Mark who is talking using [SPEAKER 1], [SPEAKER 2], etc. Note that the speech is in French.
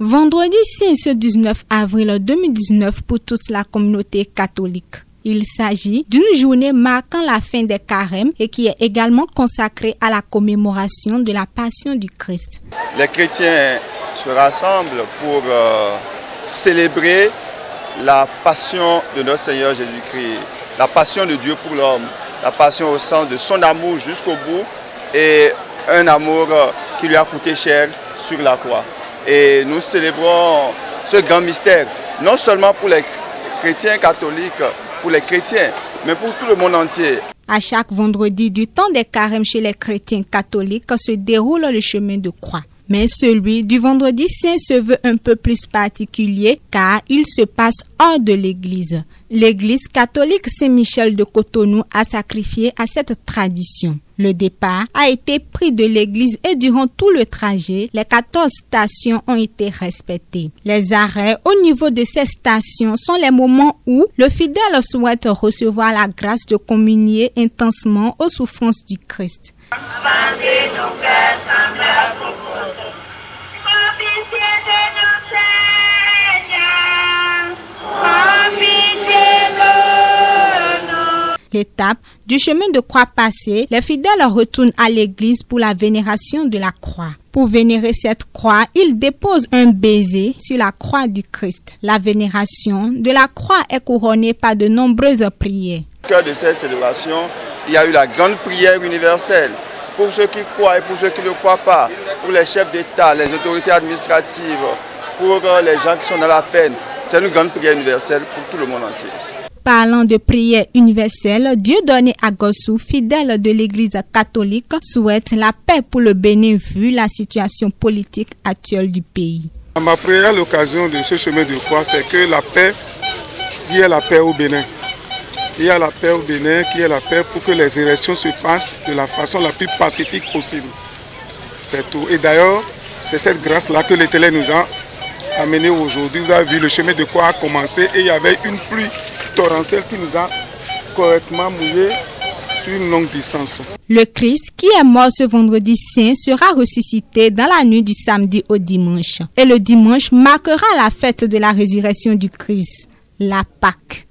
[SPEAKER 1] Vendredi saint ce 19 avril 2019 pour toute la communauté catholique. Il s'agit d'une journée marquant la fin des carêmes et qui est également consacrée à la commémoration de la Passion du Christ.
[SPEAKER 2] Les chrétiens se rassemblent pour célébrer la passion de notre Seigneur Jésus-Christ, la passion de Dieu pour l'homme, la passion au sens de son amour jusqu'au bout et un amour qui lui a coûté cher sur la croix. Et nous célébrons ce grand mystère, non seulement pour les chrétiens catholiques, pour les chrétiens, mais pour tout le monde entier.
[SPEAKER 1] À chaque vendredi du temps des carêmes chez les chrétiens catholiques se déroule le chemin de croix. Mais celui du vendredi saint se veut un peu plus particulier car il se passe hors de l'église. L'église catholique Saint-Michel de Cotonou a sacrifié à cette tradition. Le départ a été pris de l'église et durant tout le trajet, les 14 stations ont été respectées. Les arrêts au niveau de ces stations sont les moments où le fidèle souhaite recevoir la grâce de communier intensement aux souffrances du Christ. L'étape du chemin de croix passé, les fidèles retournent à l'église pour la vénération de la croix. Pour vénérer cette croix, ils déposent un baiser sur la croix du Christ. La vénération de la croix est couronnée par de nombreuses prières.
[SPEAKER 2] Au cœur de cette célébration, il y a eu la grande prière universelle. Pour ceux qui croient et pour ceux qui ne croient pas, pour les chefs d'État, les autorités administratives, pour les gens qui sont dans la peine. C'est une grande prière universelle pour tout le monde entier.
[SPEAKER 1] Parlant de prière universelle, Dieudonné Agossou, fidèle de l'Église catholique, souhaite la paix pour le Bénin vu la situation politique actuelle du pays.
[SPEAKER 3] Ma prière à l'occasion de ce chemin de croix, c'est que la paix, qu'il y ait la paix au Bénin. Il y a la paix au Bénin, qu'il y ait la paix pour que les élections se passent de la façon la plus pacifique possible. C'est tout. Et d'ailleurs, c'est cette grâce-là que l'Éternel nous a amené aujourd'hui. Vous avez vu, le chemin de croix a commencé et il y avait une pluie torrentielle qui nous a correctement mouillé sur une longue distance.
[SPEAKER 1] Le Christ qui est mort ce vendredi saint sera ressuscité dans la nuit du samedi au dimanche. Et le dimanche marquera la fête de la résurrection du Christ, la Pâque.